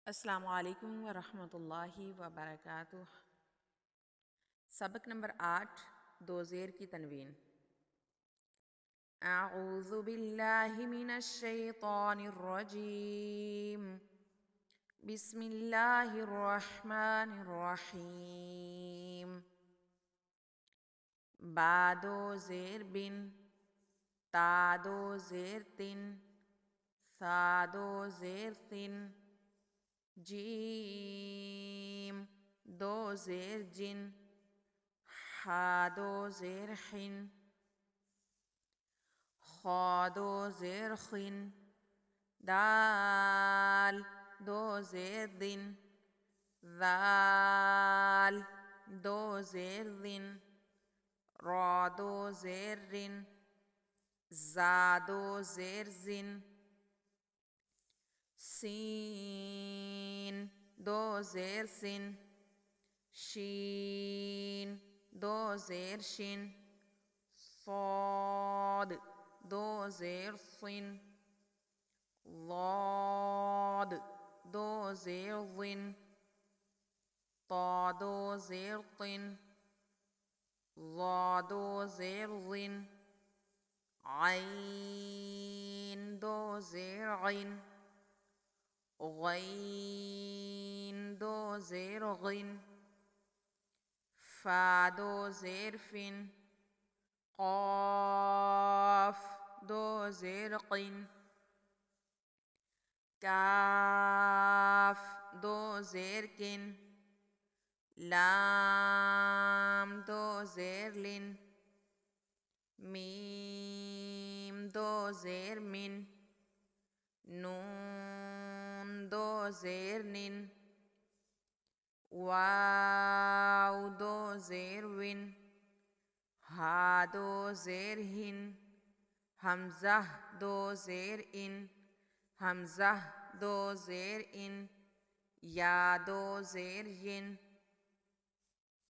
अस्सलामु अलैकुम वरहमतुल्लाहि वबरकातुह। सबक नंबर 8 दो ज़ेर की तनवीन। अऊज़ु बिल्लाहि मिनश शैतानिर रजीम। बिस्मिल्लाहिर रहमानिर रहीम। बा दो ज़ेर बिन, ता दो ज़ेर तिन, सा दो ज़ेर तिन, जीम दो ज़ेर जिन, हा दो ज़ेर हिन, खा दो ज़ेर खिन, दाल दो ज़ेर दिन, दाल दो ज़ेर दिन, रा दो ज़ेर रिन, जा दो ज़ेर जिन, सीन दो ज़ेर सिन, शीन दो ज़ेर शिन, صاد दो ज़ेर सिन, ضاد दो ज़ेर ज़िन, ता दो ज़ेर तिन, ज़ा दो ज़ेर ज़िन, आइन दो ज़ेर आइन, गैन दो ज़ेर गिन, फा दो ज़ेर फिन, क़ाफ दो ज़ेर क़िन, काफ दो ज़ेर किन, लाम दो ज़ेर लिन, मीम दो ज़ेर मिन, नून दो ज़ेर निन, वाव दो ज़ेर विन, हा दो ज़ेर हिन, हमज़ा दो ज़ेर इन, हमज़ा दो ज़ेर इन, या दो ज़ेर यिन,